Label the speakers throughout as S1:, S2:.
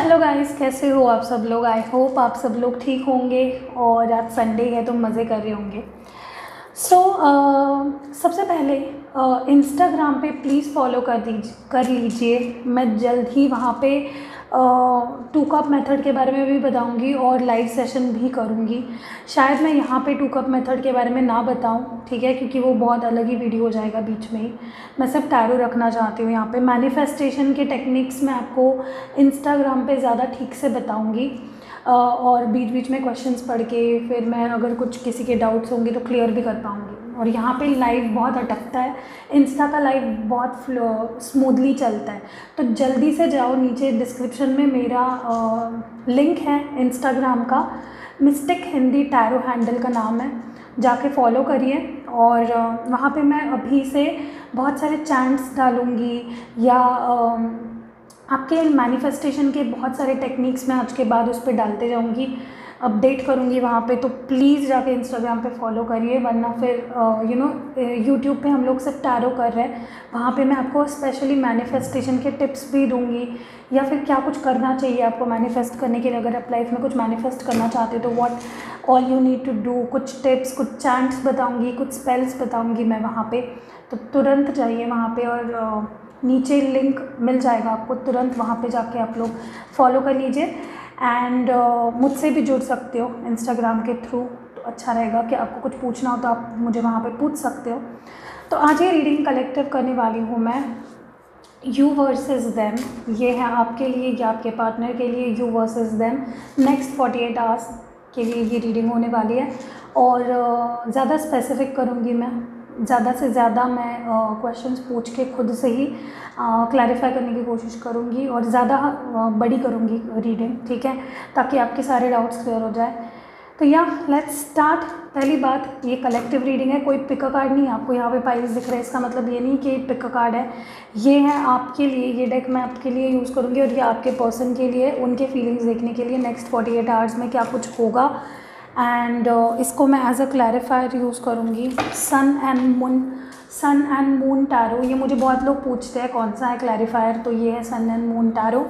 S1: Hello guys, कैसे हो आप सब लोग। आई होप आप सब लोग ठीक होंगे और आज संडे है तो मज़े कर रहे होंगे। सबसे पहले इंस्टाग्राम पे प्लीज़ फॉलो कर लीजिए। मैं जल्द ही वहाँ पे 2 कप मेथड के बारे में भी बताऊँगी और लाइव सेशन भी करूँगी। शायद मैं यहाँ पे 2 कप मेथड के बारे में ना बताऊँ, ठीक है, क्योंकि वो बहुत अलग ही वीडियो हो जाएगा बीच में ही। मैं सिर्फ टैरो रखना चाहती हूँ यहाँ पे। मैनिफेस्टेशन के टेक्निक्स मैं आपको इंस्टाग्राम पे ज़्यादा ठीक से बताऊँगी और बीच बीच में क्वेश्चंस पढ़ के फिर मैं अगर कुछ किसी के डाउट्स होंगे तो क्लियर भी कर पाऊँगी। और यहाँ पे लाइव बहुत अटकता है, इंस्टा का लाइव बहुत स्मूथली चलता है। तो जल्दी से जाओ, नीचे डिस्क्रिप्शन में मेरा लिंक है इंस्टाग्राम का, मिस्टिक हिंदी टैरो हैंडल का नाम है, जाके फॉलो करिए। और वहाँ पे मैं अभी से बहुत सारे चैंट्स डालूँगी या आपके मैनिफेस्टेशन के बहुत सारे टेक्निक्स मैं आज के बाद उस पर डालते जाऊँगी, अपडेट करूँगी वहाँ पे। तो प्लीज़ जाके इंस्टाग्राम पे फॉलो करिए, वरना फिर यूट्यूब पे हम लोग सिर्फ टैरो कर रहे हैं, वहाँ पे मैं आपको स्पेशली मैनिफेस्टेशन के टिप्स भी दूँगी या फिर क्या कुछ करना चाहिए आपको मैनिफेस्ट करने के लिए। अगर आप लाइफ में कुछ मैनिफेस्ट करना चाहते हो तो what all you need to do, कुछ टिप्स, कुछ चैंट्स बताऊँगी, कुछ स्पेल्स बताऊँगी मैं वहाँ पर। तो तुरंत जाइए वहाँ पर और नीचे लिंक मिल जाएगा आपको, तुरंत वहाँ पे जाके आप लोग फॉलो कर लीजिए। एंड मुझसे भी जुड़ सकते हो इंस्टाग्राम के थ्रू, तो अच्छा रहेगा कि आपको कुछ पूछना हो तो आप मुझे वहाँ पे पूछ सकते हो। तो आज ये रीडिंग कलेक्टिव करने वाली हूँ मैं, यू वर्सेस देम। ये है आपके लिए या आपके पार्टनर के लिए, you versus them. Next 48 hours के लिए ये रीडिंग होने वाली है और ज़्यादा स्पेसिफिक करूँगी मैं, ज़्यादा से ज़्यादा मैं क्वेश्चंस पूछ के खुद से ही क्लैरिफाई करने की कोशिश करूँगी और ज़्यादा बड़ी करूँगी रीडिंग, ठीक है, ताकि आपके सारे डाउट्स क्लियर हो जाए। तो या लेट्स स्टार्ट। पहली बात, ये कलेक्टिव रीडिंग है, कोई पिक अ कार्ड नहीं। आपको यहाँ पे पाइल्स दिख रहा है, इसका मतलब ये नहीं कि पिक अ कार्ड है, ये है आपके लिए। ये डेक मैं आपके लिए यूज़ करूँगी और ये आपके पर्सन के लिए, उनके फीलिंग्स देखने के लिए नेक्स्ट 48 आवर्स में क्या कुछ होगा। एंड इसको मैं एज अ क्लैरिफायर यूज़ करूँगी। सन एंड मून टैरो। ये मुझे बहुत लोग पूछते हैं कौन सा है क्लैरिफायर, तो ये है सन एंड मून टैरो।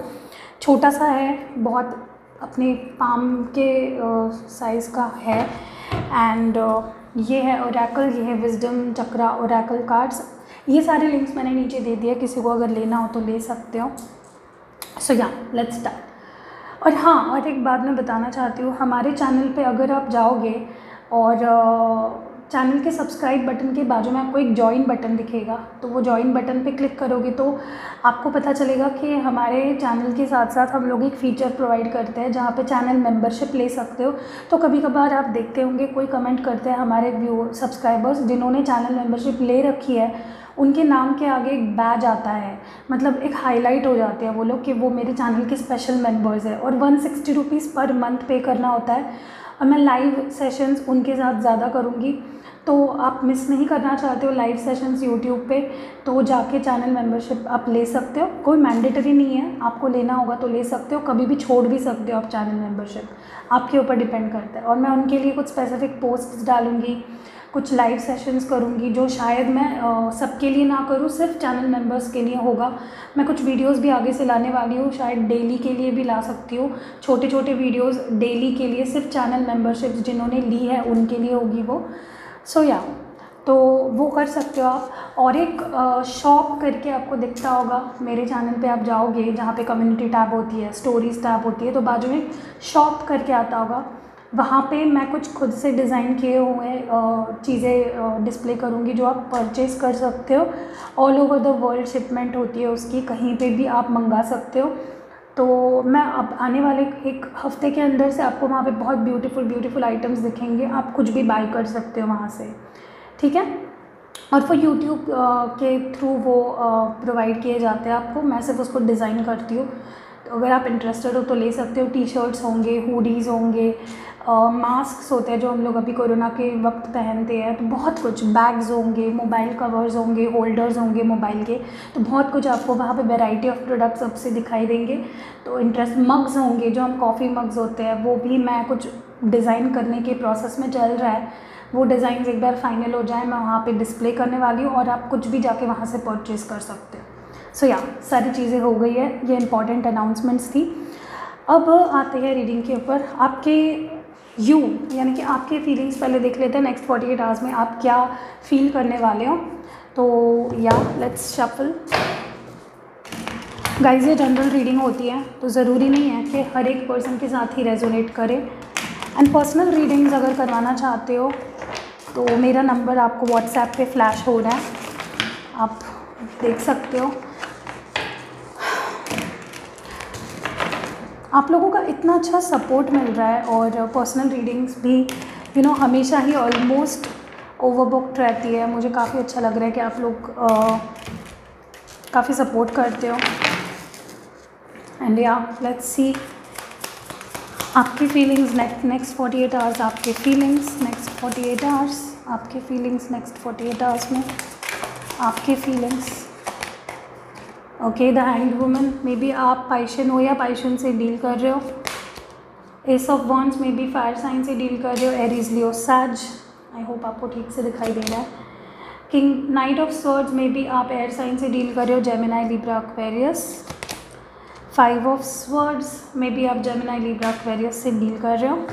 S1: छोटा सा है, बहुत अपने पाम के साइज़ का है। एंड ये है ओरेकल, ये है विजडम चक्रा ओरेकल कार्ड्स। ये सारे लिंक्स मैंने नीचे दे दिए, किसी को अगर लेना हो तो ले सकते हो। सो या लेट्स स्टार्ट। और हाँ, और एक बात मैं बताना चाहती हूँ, हमारे चैनल पे अगर आप जाओगे और चैनल के सब्सक्राइब बटन के बाजू में आपको एक जॉइन बटन दिखेगा, तो वो जॉइन बटन पे क्लिक करोगे तो आपको पता चलेगा कि हमारे चैनल के साथ साथ हम लोग एक फ़ीचर प्रोवाइड करते हैं जहाँ पे चैनल मेंबरशिप ले सकते हो। तो कभी कभार आप देखते होंगे कोई कमेंट करते हैं हमारे सब्सक्राइबर्स जिन्होंने चैनल मेंबरशिप ले रखी है, उनके नाम के आगे एक बैज आता है, मतलब एक हाईलाइट हो जाते हैं वो लोग कि वो मेरे चैनल के स्पेशल मेंबर्स हैं। और 160 रुपीज़ पर मंथ पे करना होता है और मैं लाइव सेशंस उनके साथ ज़्यादा करूँगी। तो आप मिस नहीं करना चाहते हो लाइव सेशंस यूट्यूब पे, तो जाके चैनल मेंबरशिप आप ले सकते हो। कोई मैंडेटरी नहीं है, आपको लेना होगा तो ले सकते हो, कभी भी छोड़ भी सकते हो आप चैनल मेंबरशिप, आपके ऊपर डिपेंड करता है। और मैं उनके लिए कुछ स्पेसिफिक पोस्ट्स डालूँगी, कुछ लाइव सेशंस करूँगी जो शायद मैं सबके लिए ना करूँ, सिर्फ चैनल मेंबर्स के लिए होगा। मैं कुछ वीडियोस भी आगे से लाने वाली हूँ, शायद डेली के लिए भी ला सकती हूँ, छोटे छोटे वीडियोस डेली के लिए, सिर्फ चैनल मेंबरशिप जिन्होंने ली है उनके लिए होगी वो। सो या तो वो कर सकते हो आप। और एक शॉप करके आपको दिखता होगा मेरे चैनल पे, आप जाओगे जहाँ पे कम्युनिटी टैब होती है, स्टोरीज टैब होती है, तो बाजू में शॉप करके आता होगा, वहाँ पे मैं कुछ खुद से डिज़ाइन किए हुए चीज़ें डिस्प्ले करूँगी जो आप परचेज़ कर सकते हो। All over the world shipment होती है उसकी, कहीं पे भी आप मंगा सकते हो। तो मैं अब आने वाले एक हफ़्ते के अंदर से आपको वहाँ पे बहुत ब्यूटीफुल आइटम्स दिखेंगे, आप कुछ भी बाय कर सकते हो वहाँ से, ठीक है। और फिर यूट्यूब के थ्रू वो प्रोवाइड किए जाते हैं आपको, मैं सिर्फ उसको डिज़ाइन करती हूँ। तो अगर आप इंटरेस्टेड हो तो ले सकते हो। टी शर्ट्स होंगे, हुडीज़ होंगे, मास्क होते हैं जो हम लोग अभी कोरोना के वक्त पहनते हैं, तो बहुत कुछ, बैग्स होंगे, मोबाइल कवर्स होंगे, होल्डर्स होंगे मोबाइल के, तो बहुत कुछ आपको वहाँ पे वैरायटी ऑफ प्रोडक्ट्स सबसे दिखाई देंगे। तो मग्स होंगे, जो हम कॉफ़ी मग्स होते हैं, वो भी मैं कुछ डिज़ाइन करने के प्रोसेस में चल रहा है। वो डिज़ाइन एक बार फाइनल हो जाए, मैं वहाँ पे डिस्प्ले करने वाली हूँ और आप कुछ भी जाके वहाँ से परचेज़ कर सकते हो। सो या सारी चीज़ें हो गई है, ये इंपॉर्टेंट अनाउंसमेंट्स थी। अब आते हैं रीडिंग के ऊपर। आपके यू यानी कि आपके फीलिंग्स पहले देख लेते हैं नेक्स्ट 48 आवर्स में आप क्या फील करने वाले हो। तो या लेट्स शफल। गाइस ये जनरल रीडिंग होती है तो ज़रूरी नहीं है कि हर एक पर्सन के साथ ही रेजोनेट करे। एंड पर्सनल रीडिंग्स अगर करवाना चाहते हो तो मेरा नंबर आपको व्हाट्सएप पे फ्लैश हो रहा है, आप देख सकते हो। आप लोगों का इतना अच्छा सपोर्ट मिल रहा है और पर्सनल रीडिंग्स भी हमेशा ही ऑलमोस्ट ओवरबुक्ड रहती है। मुझे काफ़ी अच्छा लग रहा है कि आप लोग काफ़ी सपोर्ट करते हो। एंड या लेट्स सी आपकी फीलिंग्स नेक्स्ट 48 आवर्स, आपके फीलिंग्स नेक्स्ट 48 आवर्स, आपके फीलिंग्स नेक्स्ट 48 आवर्स में आपके feelings. Okay the hanged woman, may be आप पाइशन हो या पाइशन से डील कर रहे हो। Ace of wands may be fire sign से डील कर रहे हो, एरीज लियो सैज। आई होप आपको ठीक से दिखाई दे रहा है। King night of swords may be आप एयर साइन से डील कर रहे हो, Gemini Libra Aquarius. 5 of swords may be आप जेमिनाई लिब्रा एक्वेरियस से डील कर रहे हो।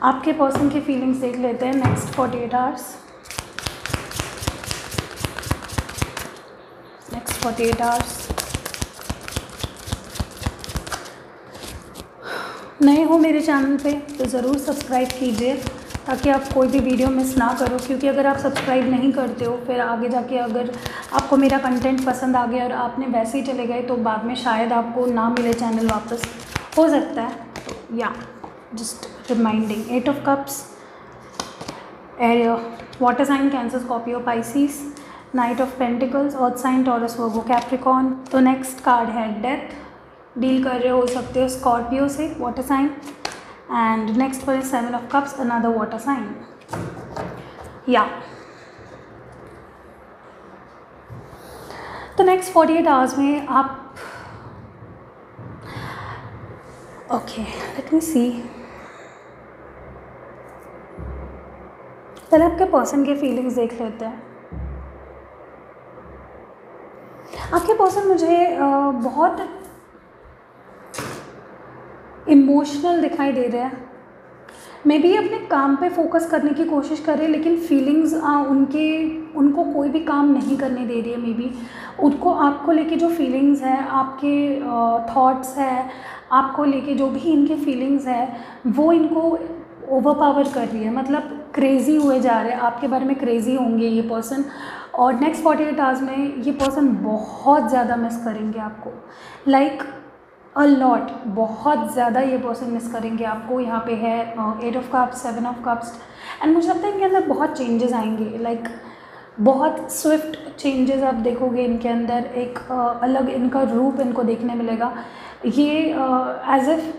S1: आपके पर्सन की फीलिंग्स देख लेते हैं नेक्स्ट 48 आवर्स। Next 48 hours. नए हो मेरे चैनल पे तो ज़रूर सब्सक्राइब कीजिए ताकि आप कोई भी वीडियो मिस ना करो, क्योंकि अगर आप सब्सक्राइब नहीं करते हो फिर आगे जाके अगर आपको मेरा कंटेंट पसंद आ गया और आपने वैसे ही चले गए तो बाद में शायद आपको ना मिले चैनल वापस, हो सकता है। तो या just reminding. 8 of cups, water sign Cancer Scorpio Pisces. Knight of pentacles, earth sign Taurus Virgo Capricorn. तो नेक्स्ट कार्ड है डेथ, डील कर रहे हो सकते हो स्कॉर्पियो से, वाटर साइन। एंड नेक्स्ट पर 7 of cups, another water sign. या तो नेक्स्ट 48 आवर्स में आप ओके लेट मी सी। पहले आपके पर्सन के फीलिंग्स देख लेते हैं। आपके पर्सन मुझे बहुत इमोशनल दिखाई दे रहे हैं। मे बी अपने काम पे फोकस करने की कोशिश कर रहे हैं लेकिन फीलिंग्स उनको कोई भी काम नहीं करने दे रही है। मे बी उनको आपको लेके जो फीलिंग्स है, आपके थॉट्स है, आपको लेके जो भी इनके फीलिंग्स है वो इनको ओवरपावर कर रही है। मतलब क्रेज़ी हुए जा रहे हैं, आपके बारे में क्रेज़ी होंगे ये पर्सन। और नेक्स्ट 48 आवर्स में ये पर्सन बहुत ज़्यादा मिस करेंगे आपको, लाइक अ लॉट, बहुत ज़्यादा ये पर्सन मिस करेंगे आपको। यहाँ पे है 8 of cups, 7 of cups. And मुझे लगता है इनके अंदर बहुत चेंजेस आएंगे, लाइक बहुत स्विफ्ट चेंजेस आप देखोगे इनके अंदर। एक अलग इनका रूप इनको देखने मिलेगा। ये एज इफ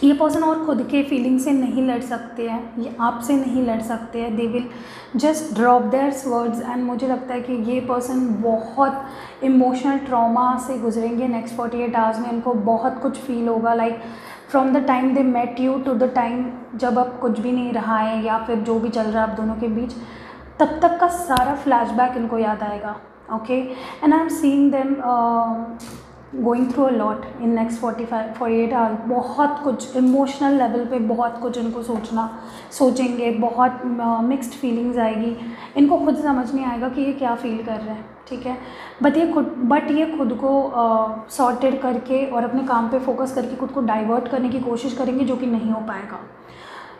S1: ये पर्सन और खुद के फीलिंग से नहीं लड़ सकते हैं, ये आपसे नहीं लड़ सकते हैं। They will just drop their words. And मुझे लगता है कि ये पर्सन बहुत इमोशनल ट्रॉमा से गुजरेंगे नेक्स्ट 48 आवर्स में। इनको बहुत कुछ फील होगा, like from the time they met you to the time जब अब कुछ भी नहीं रहा है या फिर जो भी चल रहा है आप दोनों के बीच, तब तक का सारा फ्लैशबैक इनको याद आएगा। Okay and I am seeing them going through a lot in next 48 hours. बहुत कुछ इमोशनल लेवल पे बहुत कुछ इनको सोचेंगे, बहुत मिक्स्ड फीलिंग्स आएगी। इनको खुद समझ नहीं आएगा कि ये क्या फील कर रहे हैं, ठीक है। बट ये खुद को सॉर्टेड करके और अपने काम पे फोकस करके खुद को डाइवर्ट करने की कोशिश करेंगे, जो कि नहीं हो पाएगा।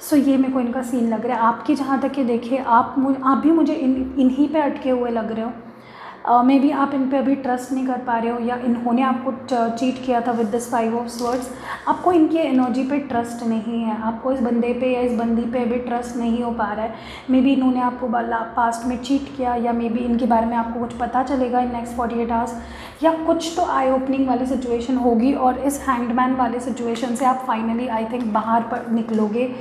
S1: सो ये मेरे को इनका सीन लग रहा है। आपकी जहाँ तक ये देखिए, आप भी मुझे इन्हीं पे अटके हुए लग रहे हो। मे बी आप इन पे अभी ट्रस्ट नहीं कर पा रहे हो या इन्होंने आपको चीट किया था विद दिस 5 ऑफ स्वर्ड्स। आपको इनकी एनर्जी पे ट्रस्ट नहीं है, आपको इस बंदे पे या इस बंदी पे अभी ट्रस्ट नहीं हो पा रहा है। मे बी इन्होंने आपको पास्ट में चीट किया या मे बी इनके बारे में आपको कुछ पता चलेगा इन नेक्स्ट 48 आवर्स, या कुछ तो आई ओपनिंग वाली सिचुएशन होगी और इस हैंगमैन वाले सिचुएशन से आप फाइनली आई थिंक बाहर पर निकलोगे।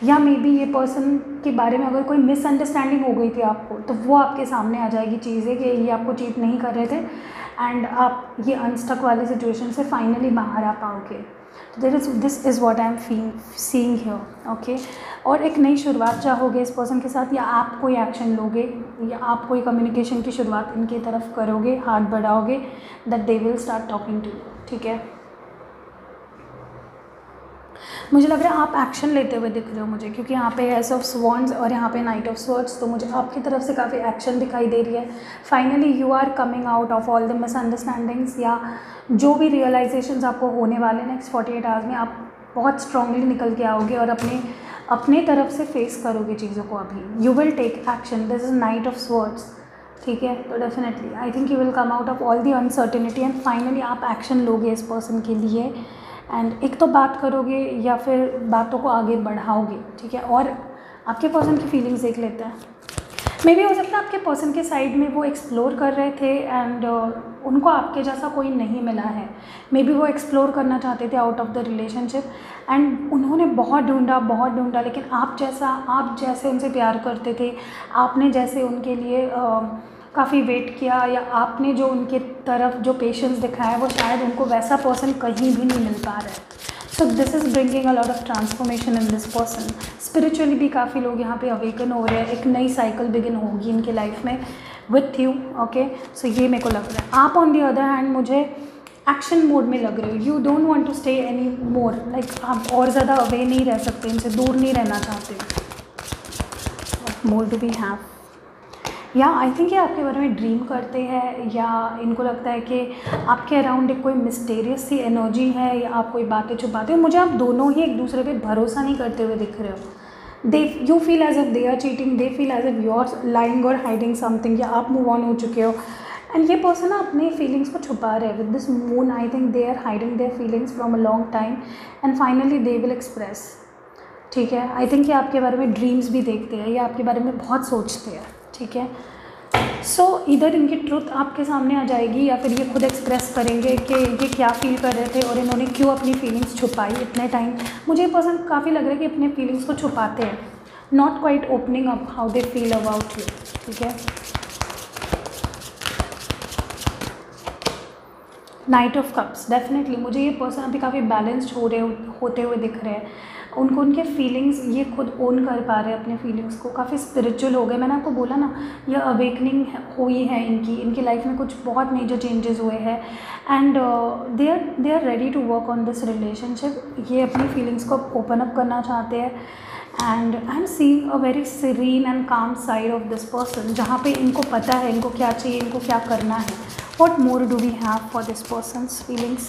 S1: या मे बी ये पर्सन के बारे में अगर कोई मिसअंडरस्टैंडिंग हो गई थी आपको, तो वो आपके सामने आ जाएगी चीज़ें कि ये आपको चीट नहीं कर रहे थे एंड आप ये अनस्टक वाली सिचुएशन से फाइनली बाहर आ पाओगे। This is what I am seeing here, okay. और एक नई शुरुआत चाहोगे इस पर्सन के साथ, या आप कोई एक्शन लोगे, या आप कोई कम्युनिकेशन की शुरुआत इनकी तरफ करोगे, हाथ बढ़ाओगे, that they will start talking to you, ठीक है। मुझे लग रहा है आप एक्शन लेते हुए दिख रहे हो मुझे, क्योंकि यहाँ पे एस ऑफ स्वॉन्स और यहाँ पे नाइट ऑफ स्वॉर्ड्स, तो मुझे आपकी तरफ से काफ़ी एक्शन दिखाई दे रही है। Finally you are coming out of all the misunderstandings, या जो भी रियलाइजेशंस आपको होने वाले नेक्स्ट 48 आवर्स में, आप बहुत स्ट्रांगली निकल के आओगे और अपने तरफ से फेस करोगे चीज़ों को। अभी you will take action, this is knight of swords, ठीक है। तो definitely I think you will come out of all the uncertainty and finally आप एक्शन लोगे इस पर्सन के लिए, एंड एक तो बात करोगे या फिर बातों को आगे बढ़ाओगे, ठीक है। और आपके पर्सन की फीलिंग्स देख लेते हैं। मे भी हो सकता है आपके पर्सन के साइड में वो एक्सप्लोर कर रहे थे एंड उनको आपके जैसा कोई नहीं मिला है। मे बी वो एक्सप्लोर करना चाहते थे out of the relationship and उन्होंने बहुत ढूंढा, लेकिन आप जैसे उनसे प्यार करते थे, आपने जैसे उनके लिए काफ़ी वेट किया, या आपने जो उनके तरफ जो पेशेंस दिखाया, वो शायद उनको वैसा पर्सन कहीं भी नहीं मिल पा रहा है। So this is bringing a lot of transformation in this person. Spiritually भी काफ़ी लोग यहाँ पे अवेकन हो रहे हैं, एक नई साइकिल बिगिन होगी इनके लाइफ में विथ यू, ओके। सो ये मेरे को लग रहा है। आप ऑन दी अदर हैंड मुझे एक्शन मोड में लग रहे हो। You don't want to stay any more, like आप और ज़्यादा अवे नहीं रह सकते, इनसे दूर नहीं रहना चाहते। What more do we have? या आई थिंक ये आपके बारे में ड्रीम करते हैं, या इनको लगता है कि आपके अराउंड एक कोई मिस्टीरियस सी एनर्जी है, या आप कोई बातें छुपाते हो। मुझे आप दोनों ही एक दूसरे पे भरोसा नहीं करते हुए दिख रहे हो। You feel as if they are cheating, they feel as if you are lying और हाइडिंग समथिंग, या आप मूव ऑन हो चुके हो। एंड ये पर्सन ना अपने फीलिंग्स को छुपा रहे हैं with this moon. I think they are hiding their feelings from a long time and finally they will express, ठीक है। आई थिंक ये आपके बारे में ड्रीम्स भी देखते हैं, ये आपके बारे में बहुत सोचते हैं, ठीक है। सो इधर इनकी ट्रुथ आपके सामने आ जाएगी, या फिर ये खुद एक्सप्रेस करेंगे कि ये क्या फील कर रहे थे और इन्होंने क्यों अपनी फीलिंग्स छुपाई इतने टाइम। मुझे ये पर्सन काफ़ी लग रहा है कि अपने फीलिंग्स को छुपाते हैं, not quite opening up how they feel about you, ठीक है। नाइट ऑफ कप्स, डेफिनेटली मुझे ये पर्सन अभी काफ़ी बैलेंस्ड होते हुए दिख रहे हैं। उनको उनके फीलिंग्स ये खुद ओन कर पा रहे हैं अपने फीलिंग्स को, काफ़ी स्पिरिचुअल हो गए। मैंने आपको बोला ना, यह अवेकनिंग हुई है इनकी लाइफ में, कुछ बहुत मेजर चेंजेस हुए हैं and they are ready to work on this relationship. ये अपनी फीलिंग्स को ओपन अप करना चाहते हैं and I am seeing a very serene and calm side of this person, जहाँ पे इनको पता है इनको क्या चाहिए, इनको क्या करना है। What more do we have for this person's feelings?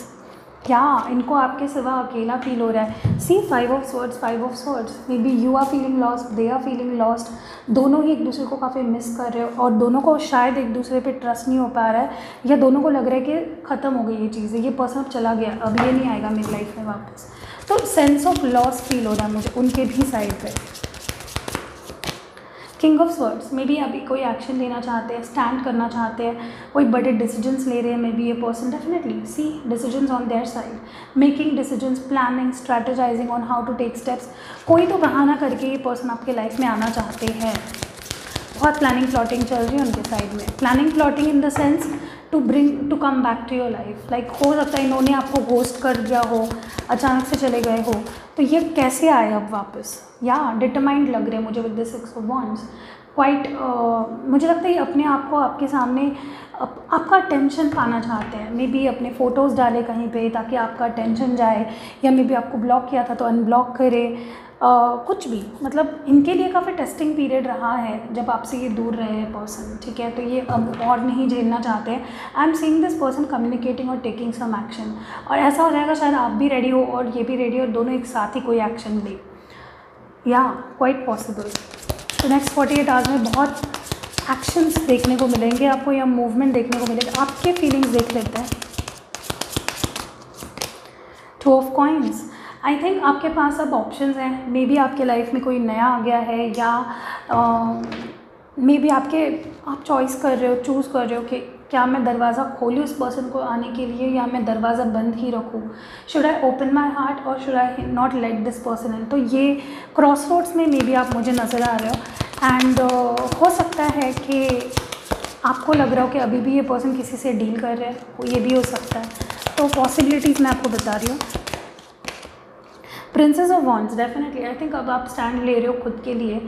S1: क्या इनको आपके सिवा अकेला फील हो रहा है? See 5 of swords, maybe you are feeling lost, they are feeling lost. दोनों ही एक दूसरे को काफ़ी मिस कर रहे हो और दोनों को शायद एक दूसरे पे ट्रस्ट नहीं हो पा रहा है, या दोनों को लग रहा है कि ख़त्म हो गई ये चीज़ें, ये पर्सन अब चला गया, अब ये नहीं आएगा मेरी लाइफ में वापस। तो सेंस ऑफ लॉस फील हो रहा है मुझे उनके भी साइड पे। King of swords, may be अभी कोई एक्शन लेना चाहते हैं, स्टैंड करना चाहते हैं, कोई बड़े डिसीजंस ले रहे हैं। मे बी ये person definitely see decisions on their side, making decisions, planning, strategizing on how to take steps. कोई तो बहाना करके ये पर्सन आपके लाइफ में आना चाहते हैं। बहुत प्लानिंग प्लॉटिंग चल रही है उनके साइड में। Planning plotting in the sense to come back to your life. Like हो सकता है इन्होंने आपको घोस्ट कर दिया हो, अचानक से चले गए हो, तो ये कैसे आए अब वापस। या डिटरमाइंड लग रहे हैं मुझे with the 6 of wands। Quite मुझे लगता है ये अपने आप को आपके सामने आपका अटेंशन पाना चाहते हैं। मे बी अपने फ़ोटोज़ डाले कहीं पे ताकि आपका अटेंशन जाए, या मे बी आपको ब्लॉक किया था तो अनब्लॉक करे, कुछ भी। मतलब इनके लिए काफ़ी टेस्टिंग पीरियड रहा है जब आपसे ये दूर रहे हैं पर्सन, ठीक है। तो ये अब और नहीं झेलना चाहते हैं। आई am seeing this person communicating और टेकिंग सम एक्शन, और ऐसा हो जाएगा शायद आप भी रेडी हो और ये भी रेडी हो, दोनों एक साथ ही कोई एक्शन ले। या क्वाइट पॉसिबल। तो नेक्स्ट 48 आवर्स में बहुत एक्शंस देखने को मिलेंगे आपको, या मूवमेंट देखने को मिलेगा। आपके फीलिंग्स देख लेते हैं। 2 of coins, आई थिंक आपके पास अब ऑप्शंस हैं। मे बी आपके लाइफ में कोई नया आ गया है, या मे बी आप चॉइस कर रहे हो, चूज़ कर रहे हो कि क्या मैं दरवाज़ा खोलूँ इस पर्सन को आने के लिए, या मैं दरवाज़ा बंद ही रखूँ। Should I open my heart और should I not let this person in. तो ये क्रॉस रोड्स में मे बी आप मुझे नज़र आ रहे हो एंड हो सकता है कि आपको लग रहा हो कि अभी भी ये पर्सन किसी से डील कर रहे हैं, ये भी हो सकता है। तो पॉसिबिलिटीज़ मैं आपको बता रही हूँ। Princess of wands, definitely I think अब आप स्टैंड ले रहे हो खुद के लिए,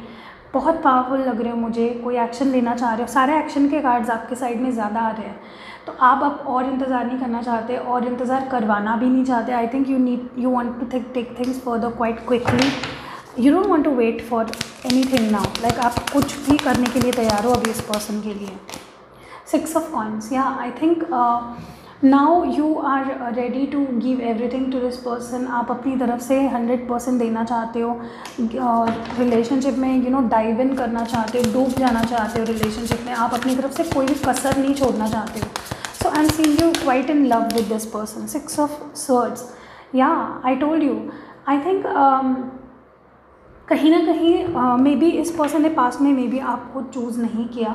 S1: बहुत पावरफुल लग रहे हो मुझे, कोई एक्शन लेना चाह रहे हो, सारे एक्शन के कार्ड्स आपके साइड में ज़्यादा आ रहे हैं, तो आप अब और इंतज़ार नहीं करना चाहते और इंतज़ार करवाना भी नहीं चाहते। I think you want to take things further quite quickly, you don't want to wait for anything now, like आप कुछ भी करने के लिए तैयार हो अभी इस पर्सन के लिए। 6 ऑफ कॉइन्स, या I think now you are ready to give everything to this person, आप अपनी तरफ से 100% देना चाहते हो रिलेशनशिप में, यू नो डाइव इन करना चाहते हो, डूब जाना चाहते हो रिलेशनशिप में, आप अपनी तरफ से कोई भी कसर नहीं छोड़ना चाहते हो। So I am seeing you quite in love with this person. 6 of swords, या I told you, I think कहीं ना कहीं मे बी इस पर्सन ने पास में मे बी आपको चूज़ नहीं किया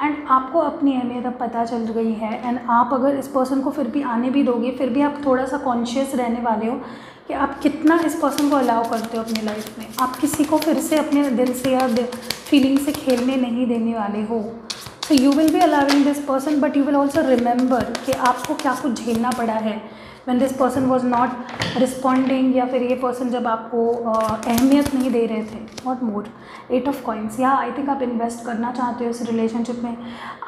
S1: एंड आपको अपनी अहमियत अब पता चल गई है, एंड आप अगर इस पर्सन को फिर भी आने भी दोगे, फिर भी आप थोड़ा सा कॉन्शियस रहने वाले हो कि आप कितना इस पर्सन को अलाउ करते हो अपनी लाइफ में। आप किसी को फिर से अपने दिल से या फीलिंग से खेलने नहीं देने वाले हो। So you will be allowing this person, but you will also remember कि आपको क्या कुछ झेलना पड़ा है when this person was not responding, या फिर ये पर्सन जब आपको अहमियत नहीं दे रहे थे। What more? 8 ऑफ कॉइन्स, या आई थिंक आप इन्वेस्ट करना चाहते हो इस रिलेशनशिप में,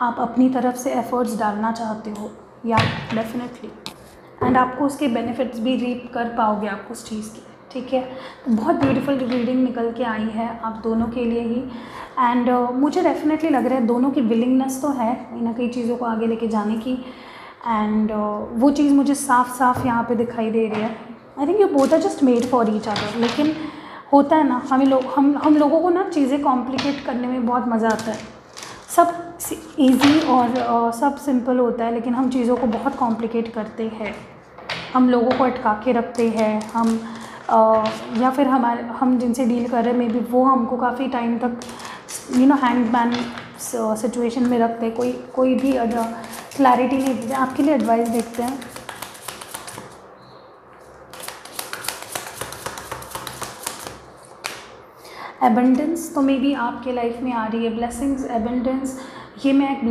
S1: आप अपनी तरफ से एफर्ट्स डालना चाहते हो, या डेफिनेटली, एंड आपको उसके बेनिफिट्स भी रीप कर पाओगे आप उस चीज़ के, ठीक है। तो बहुत ब्यूटीफुल रीडिंग निकल के आई है आप दोनों के लिए ही, एंड मुझे डेफिनेटली लग रहा है दोनों की विलिंगनेस तो है कहीं ना कई चीज़ों को आगे लेके जाने की, एंड वो चीज़ मुझे साफ साफ यहाँ पे दिखाई दे रही है। I think you both are just made for each other, लेकिन होता है ना हम लोगों को ना चीज़ें कॉम्प्लिकेट करने में बहुत मज़ा आता है। सब इजी और सब सिंपल होता है, लेकिन हम चीज़ों को बहुत कॉम्प्लिकेट करते हैं, हम लोगों को अटका के रखते हैं, हम या फिर हम जिनसे डील कर रहे हैं मे बी वो हमको काफ़ी टाइम तक यू नो हैंगमैन सिचुएशन में रखते हैं, कोई भी क्लैरिटी नहीं देते। आपके लिए एडवाइस देखते हैं। एबंडेंस तो मे बी आपके लाइफ में आ रही है, ब्लेसिंग्स, एबंडेंस, ये मैं एक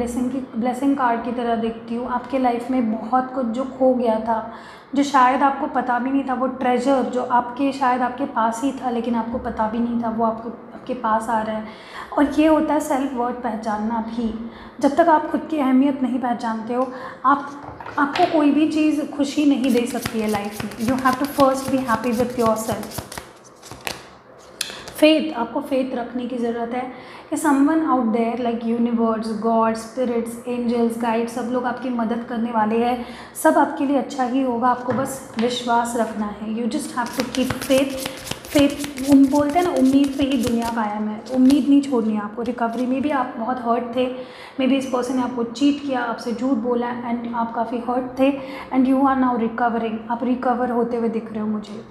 S1: ब्लेसिंग कार्ड की तरह देखती हूँ। आपके लाइफ में बहुत कुछ जो खो गया था, जो शायद आपको पता भी नहीं था, वो ट्रेजर जो शायद आपके पास ही था लेकिन आपको पता भी नहीं था, वो आपके पास आ रहा है। और ये होता है सेल्फ वर्थ पहचानना भी। जब तक आप खुद की अहमियत नहीं पहचानते हो, आपको कोई भी चीज़ खुशी नहीं दे सकती है लाइफ में। You have to first be happy with yourself. Faith, आपको फेथ रखने की ज़रूरत है कि someone out there like universe, God, spirits, angels, guide, सब लोग आपकी मदद करने वाले हैं, सब आपके लिए अच्छा ही होगा। आपको बस विश्वास रखना है। You just have to keep faith. बोलते हैं ना, उम्मीद पे ही दुनिया कायम है। उम्मीद नहीं छोड़नी है आपको। रिकवरी में भी आप बहुत हर्ट थे, मे बी इस पर्सन ने आपको चीट किया, आपसे झूठ बोला एंड आप काफ़ी हर्ट थे, and you are now recovering. आप रिकवर होते हुए दिख रहे हो मुझे।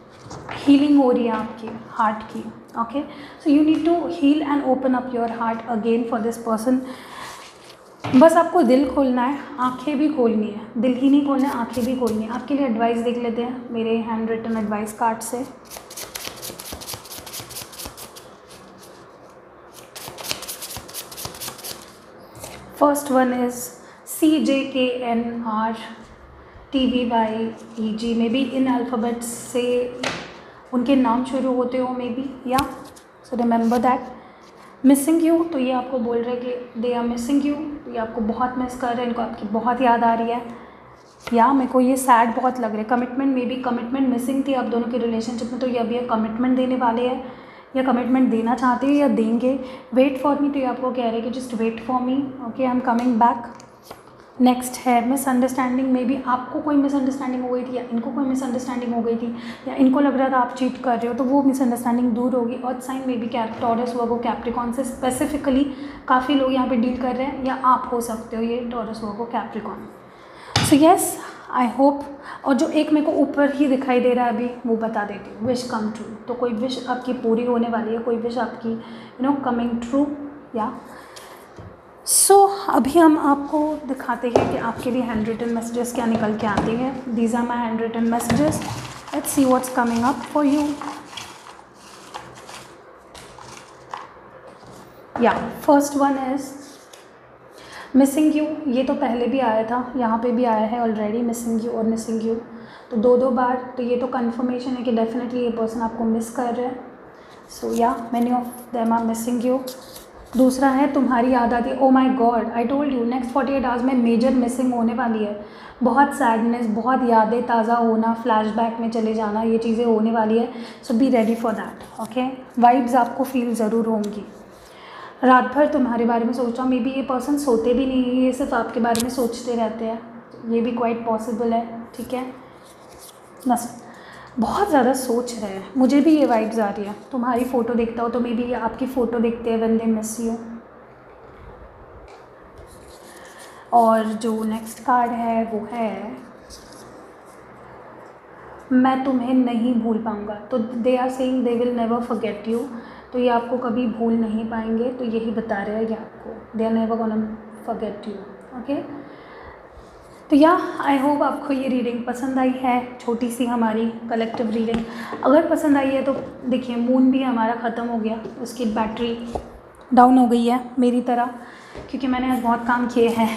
S1: हीलिंग हो रही है आपकी हार्ट की। Okay, so you need to heal and open up your heart again for this person. बस आपको दिल खोलना है, आंखें भी खोलनी है। दिल ही नहीं खोलना है, आंखें भी खोलनी है। आपके लिए एडवाइस देख लेते हैं मेरे हैंड रिटन एडवाइस कार्ड से। First one is CJKNRTVYEG। May be in alphabets से उनके नाम शुरू होते हो मे बी, या so remember that. Missing you, तो ये आपको बोल रहे हैं कि दे आर मिसिंग यू, ये आपको बहुत मिस कर रहे हैं, इनको आपकी बहुत याद आ रही है, या मेरे को ये सैड बहुत लग रहा है। Commitment, may be commitment missing थी आप दोनों के रिलेशनशिप में, तो ये अभी ये कमिटमेंट देने वाले हैं, या कमिटमेंट देना चाहते हैं या देंगे। वेट फॉर मी, तो ये आपको कह रहे हैं कि just wait for me, okay, I am coming back. Next है मिसअंडरस्टैंडिंग। में भी आपको कोई मिसअंडरस्टैंडिंग हो गई थी, या इनको कोई मिसअंडरस्टैंडिंग हो गई थी, या इनको लग रहा था आप चीट कर रहे हो, तो वो मिसअंडरस्टैंडिंग दूर होगी। और साइन में भी टॉरस वर्गो कैप्रिकॉन से स्पेसिफिकली काफ़ी लोग यहाँ पे डील कर रहे हैं, या आप हो सकते हो ये Taurus Virgo Capricorn. So yes, I hope. और जो एक मेरे को ऊपर ही दिखाई दे रहा है अभी, वो बता देती हूँ, विश कम ट्रू। तो कोई विश आपकी पूरी होने वाली है, कोई विश आपकी कमिंग ट्रू, या सो अभी हम आपको दिखाते हैं कि आपके लिए हैंड रिटन मैसेजेस क्या निकल के आते हैं। These are my hand written messages. Let's see what's coming up for you. Yeah first one is missing you, ये तो पहले भी आया था, यहाँ पे भी आया है ऑलरेडी, मिसिंग यू और मिसिंग यू, तो दो बार, तो ये तो कंफर्मेशन है कि डेफिनेटली ये पर्सन आपको मिस कर रहा है। So yeah many of them are missing you. दूसरा है तुम्हारी याद आती है, oh my god I told you next 48 hours में मेजर मिसिंग होने वाली है, बहुत सैडनेस, बहुत यादें ताज़ा होना, फ्लैशबैक में चले जाना, ये चीज़ें होने वाली है। So be ready for that, okay. Vibes आपको फील ज़रूर होंगी। रात भर तुम्हारे बारे में सोच रहा हूँ, मे बी ये पर्सन सोते भी नहीं है, ये सिर्फ आपके बारे में सोचते रहते हैं, ये भी क्वाइट पॉसिबल है, ठीक है। बस बहुत ज़्यादा सोच रहे हैं, मुझे भी ये वाइब्स आ रही है। तुम्हारी फ़ोटो देखता हो तो मे बी आपकी फ़ोटो देखते हैं व्हेन दे मिस यू। और जो नेक्स्ट कार्ड है वो है मैं तुम्हें नहीं भूल पाऊँगा, तो they are saying they will never forget you, तो ये आपको कभी भूल नहीं पाएंगे, तो यही बता रहे हैं ये आपको, they are never gonna forget you, okay. तो या आई होप आपको ये रीडिंग पसंद आई है, छोटी सी हमारी कलेक्टिव रीडिंग। अगर पसंद आई है तो देखिए मून भी हमारा ख़त्म हो गया, उसकी बैटरी डाउन हो गई है मेरी तरह, क्योंकि मैंने आज बहुत काम किए हैं।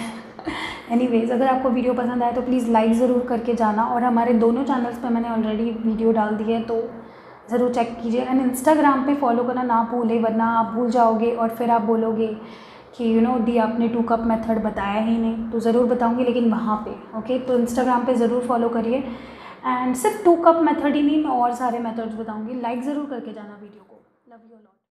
S1: एनीवेज, अगर आपको वीडियो पसंद आए तो प्लीज़ लाइक ज़रूर करके जाना, और हमारे दोनों चैनल्स पे मैंने ऑलरेडी वीडियो डाल दी है, तो ज़रूर चेक कीजिए। एंड इंस्टाग्राम पे फॉलो करना ना भूलें, वरना आप भूल जाओगे और फिर आप बोलोगे कि दी आपने 2 कप मेथड बताया ही नहीं, तो ज़रूर बताऊंगी लेकिन वहाँ पे, ओके। तो इंस्टाग्राम पे ज़रूर फॉलो करिए, एंड सिर्फ 2 कप मेथड ही नहीं, मैं और सारे मेथड्स बताऊंगी। लाइक ज़रूर करके जाना वीडियो को। Love you all.